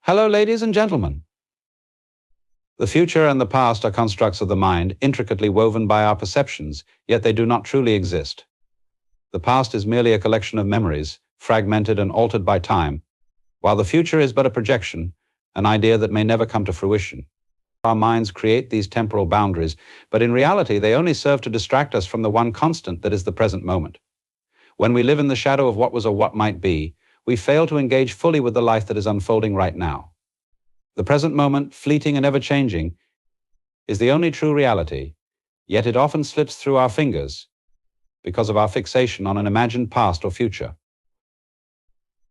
Hello, ladies and gentlemen. The future and the past are constructs of the mind, intricately woven by our perceptions, yet they do not truly exist. The past is merely a collection of memories, fragmented and altered by time, while the future is but a projection, an idea that may never come to fruition. Our minds create these temporal boundaries, but in reality they only serve to distract us from the one constant that is the present moment. When we live in the shadow of what was or what might be, we fail to engage fully with the life that is unfolding right now. The present moment, fleeting and ever-changing, is the only true reality, yet it often slips through our fingers because of our fixation on an imagined past or future.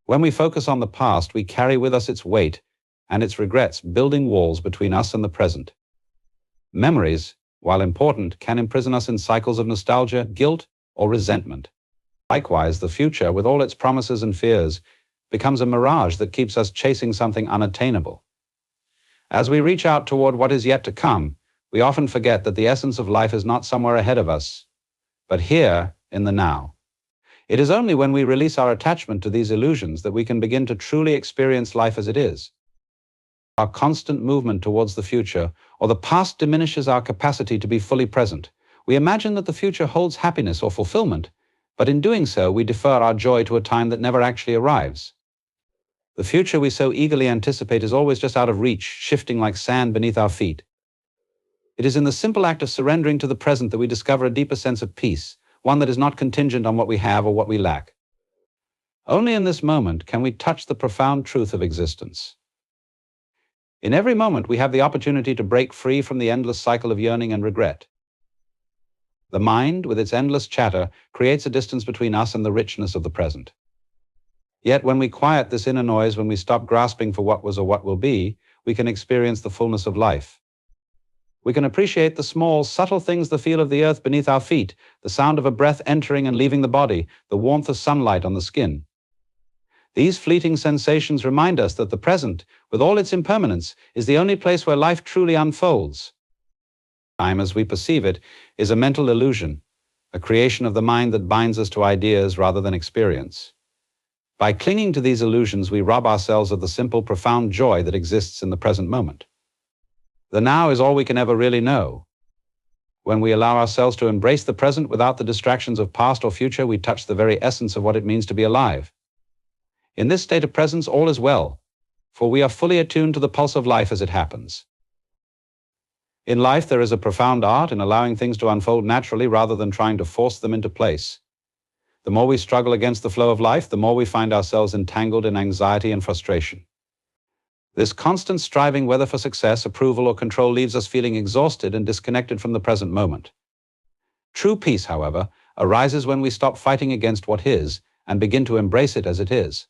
When we focus on the past, we carry with us its weight and its regrets, building walls between us and the present. Memories, while important, can imprison us in cycles of nostalgia, guilt, or resentment. Likewise, the future, with all its promises and fears, becomes a mirage that keeps us chasing something unattainable. As we reach out toward what is yet to come, we often forget that the essence of life is not somewhere ahead of us, but here in the now. It is only when we release our attachment to these illusions that we can begin to truly experience life as it is. Our constant movement towards the future or the past diminishes our capacity to be fully present. We imagine that the future holds happiness or fulfillment, but in doing so, we defer our joy to a time that never actually arrives. The future we so eagerly anticipate is always just out of reach, shifting like sand beneath our feet. It is in the simple act of surrendering to the present that we discover a deeper sense of peace, one that is not contingent on what we have or what we lack. Only in this moment can we touch the profound truth of existence. In every moment, we have the opportunity to break free from the endless cycle of yearning and regret. The mind, with its endless chatter, creates a distance between us and the richness of the present. Yet when we quiet this inner noise, when we stop grasping for what was or what will be, we can experience the fullness of life. We can appreciate the small, subtle things, the feel of the earth beneath our feet, the sound of a breath entering and leaving the body, the warmth of sunlight on the skin. These fleeting sensations remind us that the present, with all its impermanence, is the only place where life truly unfolds. Time, as we perceive it, is a mental illusion, a creation of the mind that binds us to ideas rather than experience. By clinging to these illusions, we rob ourselves of the simple, profound joy that exists in the present moment. The now is all we can ever really know. When we allow ourselves to embrace the present without the distractions of past or future, we touch the very essence of what it means to be alive. In this state of presence, all is well, for we are fully attuned to the pulse of life as it happens. In life, there is a profound art in allowing things to unfold naturally rather than trying to force them into place. The more we struggle against the flow of life, the more we find ourselves entangled in anxiety and frustration. This constant striving, whether for success, approval, or control, leaves us feeling exhausted and disconnected from the present moment. True peace, however, arises when we stop fighting against what is and begin to embrace it as it is.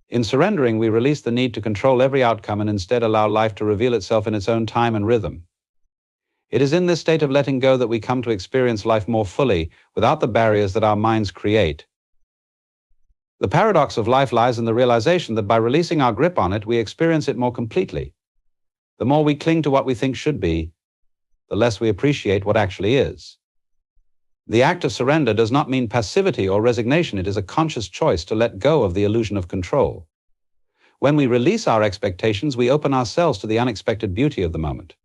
In surrendering, we release the need to control every outcome and instead allow life to reveal itself in its own time and rhythm. It is in this state of letting go that we come to experience life more fully, without the barriers that our minds create. The paradox of life lies in the realization that by releasing our grip on it, we experience it more completely. The more we cling to what we think should be, the less we appreciate what actually is. The act of surrender does not mean passivity or resignation. It is a conscious choice to let go of the illusion of control. When we release our expectations, we open ourselves to the unexpected beauty of the moment.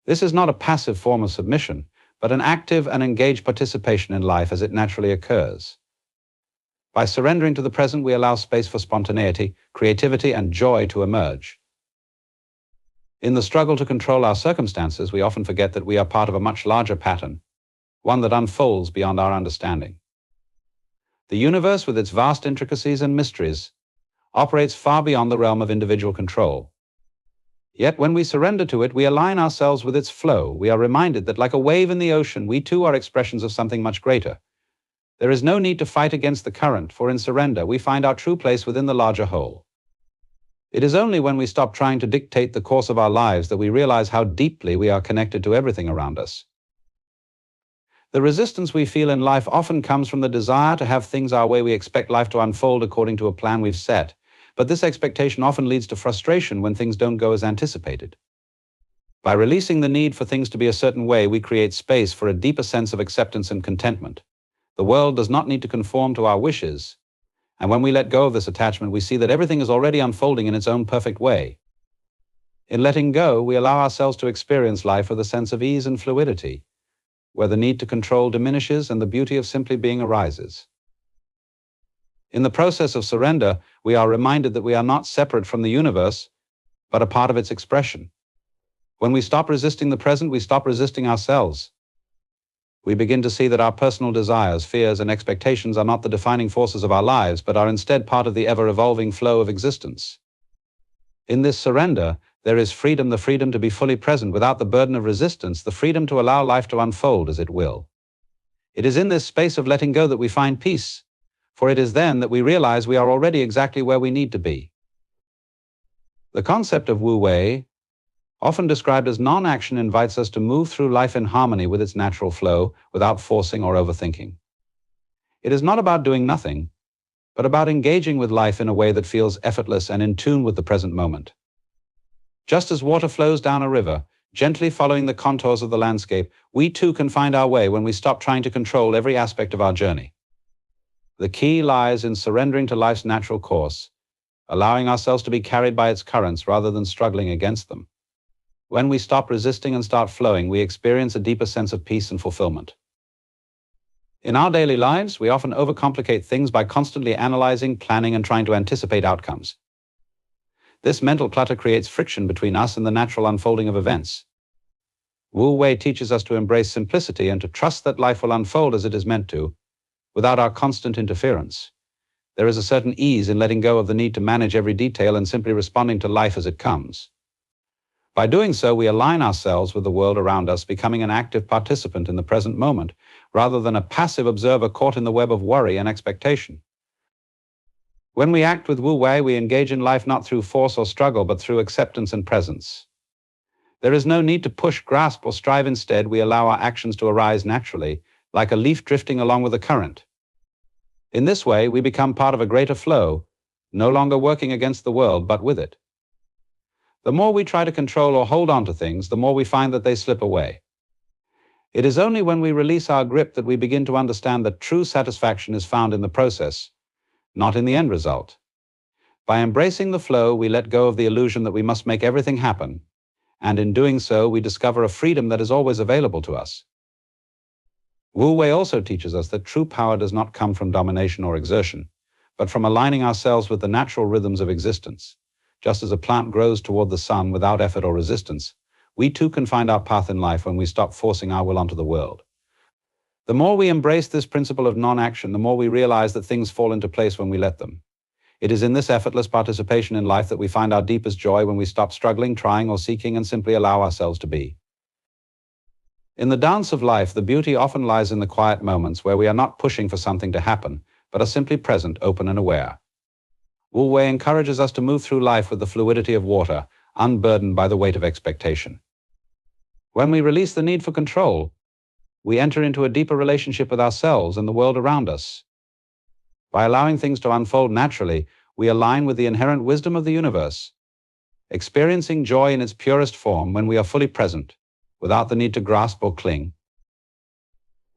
This is not a passive form of submission, but an active and engaged participation in life as it naturally occurs. By surrendering to the present, we allow space for spontaneity, creativity, and joy to emerge. In the struggle to control our circumstances, we often forget that we are part of a much larger pattern, one that unfolds beyond our understanding. The universe, with its vast intricacies and mysteries, operates far beyond the realm of individual control. Yet when we surrender to it, we align ourselves with its flow. We are reminded that like a wave in the ocean, we too are expressions of something much greater. There is no need to fight against the current, for in surrender, we find our true place within the larger whole. It is only when we stop trying to dictate the course of our lives that we realize how deeply we are connected to everything around us. The resistance we feel in life often comes from the desire to have things our way. We expect life to unfold according to a plan we've set. But this expectation often leads to frustration when things don't go as anticipated. By releasing the need for things to be a certain way, we create space for a deeper sense of acceptance and contentment. The world does not need to conform to our wishes, And when we let go of this attachment, we see that everything is already unfolding in its own perfect way. In letting go, we allow ourselves to experience life with a sense of ease and fluidity, where the need to control diminishes and the beauty of simply being arises. In the process of surrender, we are reminded that we are not separate from the universe, but a part of its expression. When we stop resisting the present, we stop resisting ourselves. We begin to see that our personal desires, fears, and expectations are not the defining forces of our lives, but are instead part of the ever-evolving flow of existence. In this surrender, there is freedom, the freedom to be fully present without the burden of resistance, the freedom to allow life to unfold as it will. It is in this space of letting go that we find peace, for it is then that we realize we are already exactly where we need to be. The concept of Wu Wei, often described as non-action, invites us to move through life in harmony with its natural flow, without forcing or overthinking. It is not about doing nothing, but about engaging with life in a way that feels effortless and in tune with the present moment. Just as water flows down a river, gently following the contours of the landscape, we too can find our way when we stop trying to control every aspect of our journey. The key lies in surrendering to life's natural course, allowing ourselves to be carried by its currents rather than struggling against them. When we stop resisting and start flowing, we experience a deeper sense of peace and fulfillment. In our daily lives, we often overcomplicate things by constantly analyzing, planning, and trying to anticipate outcomes. This mental clutter creates friction between us and the natural unfolding of events. Wu Wei teaches us to embrace simplicity and to trust that life will unfold as it is meant to, without our constant interference. There is a certain ease in letting go of the need to manage every detail and simply responding to life as it comes. By doing so, we align ourselves with the world around us, becoming an active participant in the present moment, rather than a passive observer caught in the web of worry and expectation. When we act with Wu Wei, we engage in life not through force or struggle, but through acceptance and presence. There is no need to push, grasp, or strive. Instead, we allow our actions to arise naturally, like a leaf drifting along with the current. In this way, we become part of a greater flow, no longer working against the world, but with it. The more we try to control or hold on to things, the more we find that they slip away. It is only when we release our grip that we begin to understand that true satisfaction is found in the process, not in the end result. By embracing the flow, we let go of the illusion that we must make everything happen, and in doing so, we discover a freedom that is always available to us. Wu Wei also teaches us that true power does not come from domination or exertion, but from aligning ourselves with the natural rhythms of existence. Just as a plant grows toward the sun without effort or resistance, we too can find our path in life when we stop forcing our will onto the world. The more we embrace this principle of non-action, the more we realize that things fall into place when we let them. It is in this effortless participation in life that we find our deepest joy, when we stop struggling, trying, or seeking, and simply allow ourselves to be. In the dance of life, the beauty often lies in the quiet moments where we are not pushing for something to happen, but are simply present, open, and aware. Wu Wei encourages us to move through life with the fluidity of water, unburdened by the weight of expectation. When we release the need for control, we enter into a deeper relationship with ourselves and the world around us. By allowing things to unfold naturally, we align with the inherent wisdom of the universe, experiencing joy in its purest form when we are fully present, without the need to grasp or cling.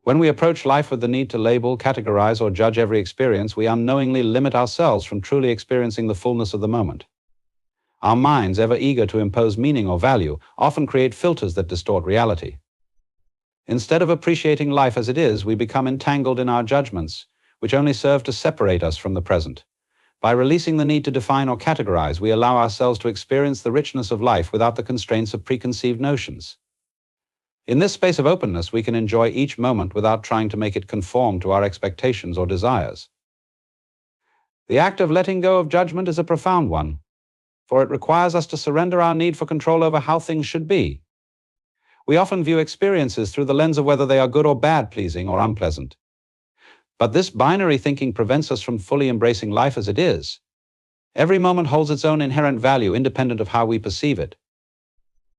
When we approach life with the need to label, categorize, or judge every experience, we unknowingly limit ourselves from truly experiencing the fullness of the moment. Our minds, ever eager to impose meaning or value, often create filters that distort reality. Instead of appreciating life as it is, we become entangled in our judgments, which only serve to separate us from the present. By releasing the need to define or categorize, we allow ourselves to experience the richness of life without the constraints of preconceived notions. In this space of openness, we can enjoy each moment without trying to make it conform to our expectations or desires. The act of letting go of judgment is a profound one, for it requires us to surrender our need for control over how things should be. We often view experiences through the lens of whether they are good or bad, pleasing or unpleasant. But this binary thinking prevents us from fully embracing life as it is. Every moment holds its own inherent value, independent of how we perceive it.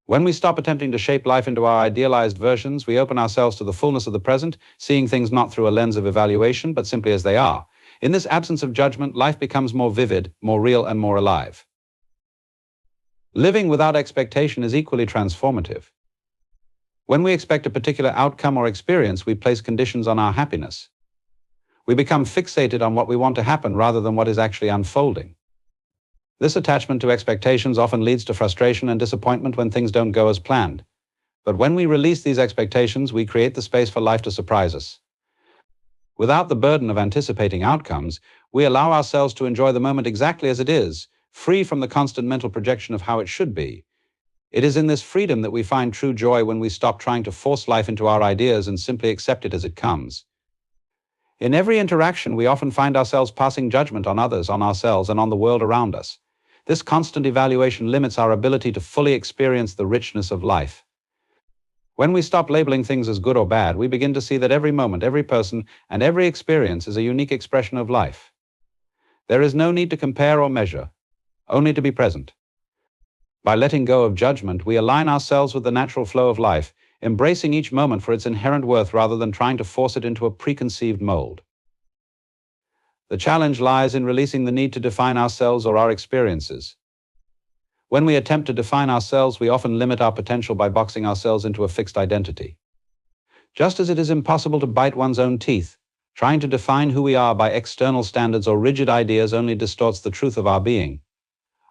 When we stop attempting to shape life into our idealized versions, we open ourselves to the fullness of the present, seeing things not through a lens of evaluation, but simply as they are. In this absence of judgment, life becomes more vivid, more real, and more alive. Living without expectation is equally transformative. When we expect a particular outcome or experience, we place conditions on our happiness. We become fixated on what we want to happen rather than what is actually unfolding. This attachment to expectations often leads to frustration and disappointment when things don't go as planned. But when we release these expectations, we create the space for life to surprise us. Without the burden of anticipating outcomes, we allow ourselves to enjoy the moment exactly as it is, free from the constant mental projection of how it should be. It is in this freedom that we find true joy when we stop trying to force life into our ideas and simply accept it as it comes. In every interaction, we often find ourselves passing judgment on others, on ourselves, and on the world around us. This constant evaluation limits our ability to fully experience the richness of life. When we stop labeling things as good or bad, we begin to see that every moment, every person, and every experience is a unique expression of life. There is no need to compare or measure, only to be present. By letting go of judgment, we align ourselves with the natural flow of life, embracing each moment for its inherent worth rather than trying to force it into a preconceived mold. The challenge lies in releasing the need to define ourselves or our experiences. When we attempt to define ourselves, we often limit our potential by boxing ourselves into a fixed identity. Just as it is impossible to bite one's own teeth, trying to define who we are by external standards or rigid ideas only distorts the truth of our being.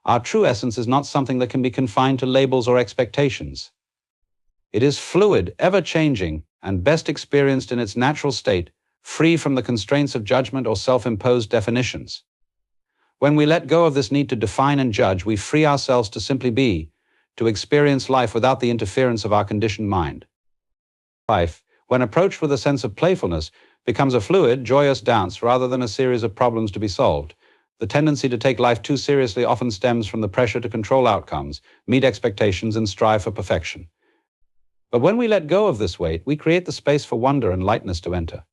Our true essence is not something that can be confined to labels or expectations. It is fluid, ever-changing, and best experienced in its natural state, free from the constraints of judgment or self-imposed definitions. When we let go of this need to define and judge, we free ourselves to simply be, to experience life without the interference of our conditioned mind. Life, when approached with a sense of playfulness, becomes a fluid, joyous dance rather than a series of problems to be solved. The tendency to take life too seriously often stems from the pressure to control outcomes, meet expectations, and strive for perfection. But when we let go of this weight, we create the space for wonder and lightness to enter.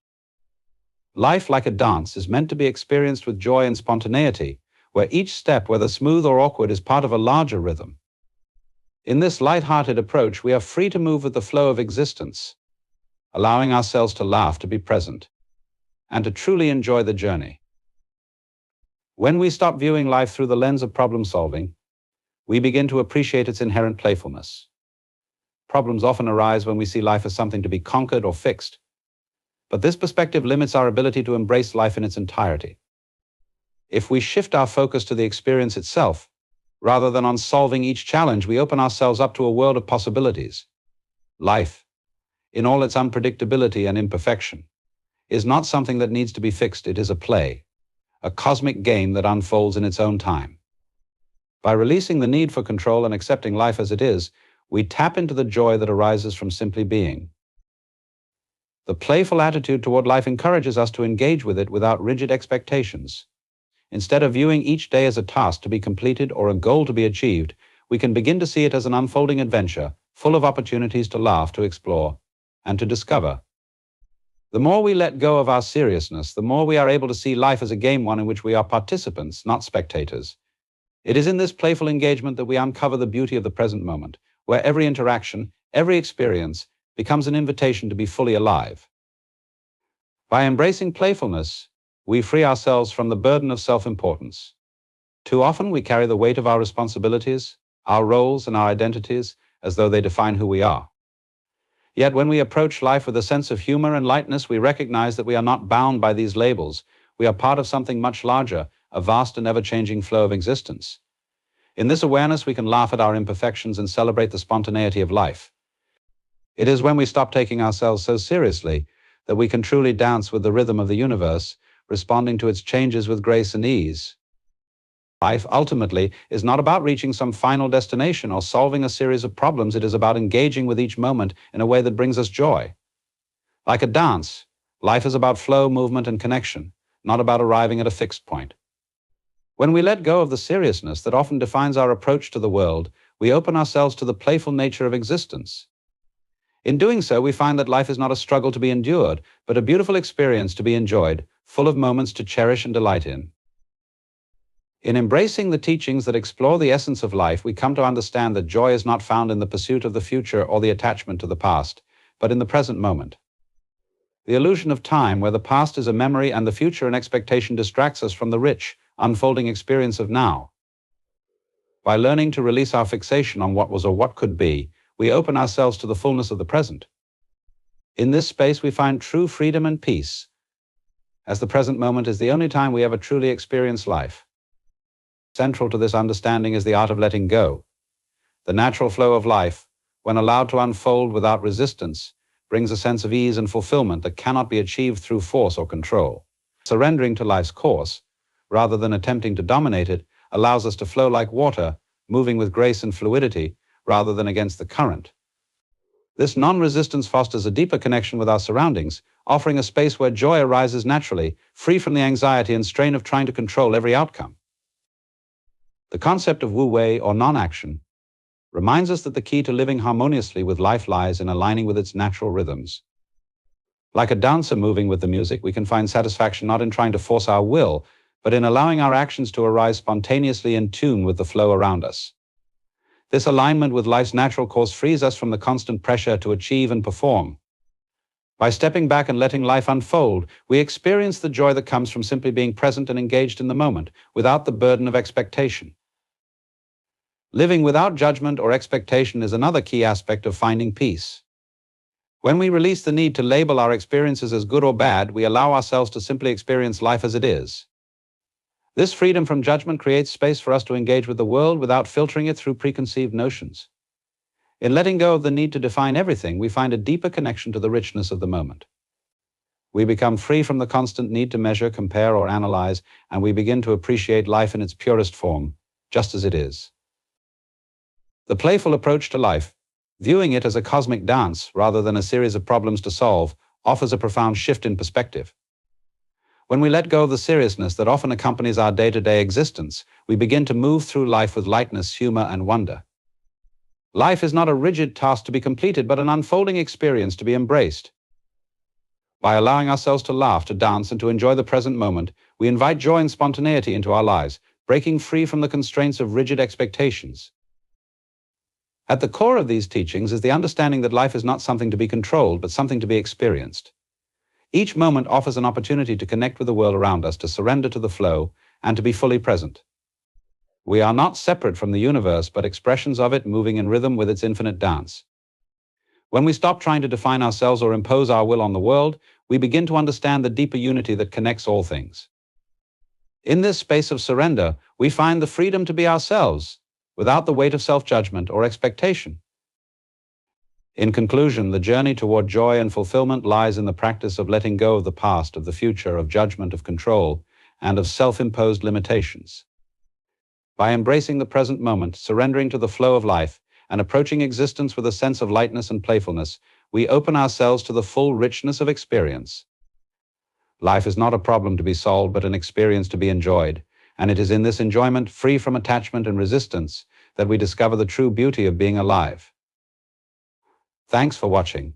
Life, like a dance, is meant to be experienced with joy and spontaneity, where each step, whether smooth or awkward, is part of a larger rhythm. In this light-hearted approach, we are free to move with the flow of existence, allowing ourselves to laugh, to be present, and to truly enjoy the journey. When we stop viewing life through the lens of problem-solving, we begin to appreciate its inherent playfulness. Problems often arise when we see life as something to be conquered or fixed, but this perspective limits our ability to embrace life in its entirety. If we shift our focus to the experience itself, rather than on solving each challenge, we open ourselves up to a world of possibilities. Life, in all its unpredictability and imperfection, is not something that needs to be fixed. It is a play, a cosmic game that unfolds in its own time. By releasing the need for control and accepting life as it is, we tap into the joy that arises from simply being. The playful attitude toward life encourages us to engage with it without rigid expectations. Instead of viewing each day as a task to be completed or a goal to be achieved, we can begin to see it as an unfolding adventure, full of opportunities to laugh, to explore, and to discover. The more we let go of our seriousness, the more we are able to see life as a game, one in which we are participants, not spectators. It is in this playful engagement that we uncover the beauty of the present moment, where every interaction, every experience, becomes an invitation to be fully alive. By embracing playfulness, we free ourselves from the burden of self-importance. Too often we carry the weight of our responsibilities, our roles, and our identities as though they define who we are. Yet when we approach life with a sense of humor and lightness, we recognize that we are not bound by these labels. We are part of something much larger, a vast and ever-changing flow of existence. In this awareness, we can laugh at our imperfections and celebrate the spontaneity of life. It is when we stop taking ourselves so seriously that we can truly dance with the rhythm of the universe, responding to its changes with grace and ease. Life, ultimately, is not about reaching some final destination or solving a series of problems. It is about engaging with each moment in a way that brings us joy. Like a dance, life is about flow, movement, and connection, not about arriving at a fixed point. When we let go of the seriousness that often defines our approach to the world, we open ourselves to the playful nature of existence. In doing so, we find that life is not a struggle to be endured, but a beautiful experience to be enjoyed, full of moments to cherish and delight in. In embracing the teachings that explore the essence of life, we come to understand that joy is not found in the pursuit of the future or the attachment to the past, but in the present moment. The illusion of time, where the past is a memory and the future an expectation, distracts us from the rich, unfolding experience of now. By learning to release our fixation on what was or what could be, we open ourselves to the fullness of the present. In this space, we find true freedom and peace, as the present moment is the only time we ever truly experience life. Central to this understanding is the art of letting go. The natural flow of life, when allowed to unfold without resistance, brings a sense of ease and fulfillment that cannot be achieved through force or control. Surrendering to life's course, rather than attempting to dominate it, allows us to flow like water, moving with grace and fluidity, rather than against the current. This non-resistance fosters a deeper connection with our surroundings, offering a space where joy arises naturally, free from the anxiety and strain of trying to control every outcome. The concept of wu-wei, or non-action, reminds us that the key to living harmoniously with life lies in aligning with its natural rhythms. Like a dancer moving with the music, we can find satisfaction not in trying to force our will, but in allowing our actions to arise spontaneously in tune with the flow around us. This alignment with life's natural course frees us from the constant pressure to achieve and perform. By stepping back and letting life unfold, we experience the joy that comes from simply being present and engaged in the moment, without the burden of expectation. Living without judgment or expectation is another key aspect of finding peace. When we release the need to label our experiences as good or bad, we allow ourselves to simply experience life as it is. This freedom from judgment creates space for us to engage with the world without filtering it through preconceived notions. In letting go of the need to define everything, we find a deeper connection to the richness of the moment. We become free from the constant need to measure, compare, or analyze, and we begin to appreciate life in its purest form, just as it is. The playful approach to life, viewing it as a cosmic dance rather than a series of problems to solve, offers a profound shift in perspective. When we let go of the seriousness that often accompanies our day-to-day existence, we begin to move through life with lightness, humor, and wonder. Life is not a rigid task to be completed, but an unfolding experience to be embraced. By allowing ourselves to laugh, to dance, and to enjoy the present moment, we invite joy and spontaneity into our lives, breaking free from the constraints of rigid expectations. At the core of these teachings is the understanding that life is not something to be controlled, but something to be experienced. Each moment offers an opportunity to connect with the world around us, to surrender to the flow, and to be fully present. We are not separate from the universe, but expressions of it moving in rhythm with its infinite dance. When we stop trying to define ourselves or impose our will on the world, we begin to understand the deeper unity that connects all things. In this space of surrender, we find the freedom to be ourselves, without the weight of self-judgment or expectation. In conclusion, the journey toward joy and fulfillment lies in the practice of letting go of the past, of the future, of judgment, of control, and of self-imposed limitations. By embracing the present moment, surrendering to the flow of life, and approaching existence with a sense of lightness and playfulness, we open ourselves to the full richness of experience. Life is not a problem to be solved, but an experience to be enjoyed, and it is in this enjoyment, free from attachment and resistance, that we discover the true beauty of being alive. Thanks for watching.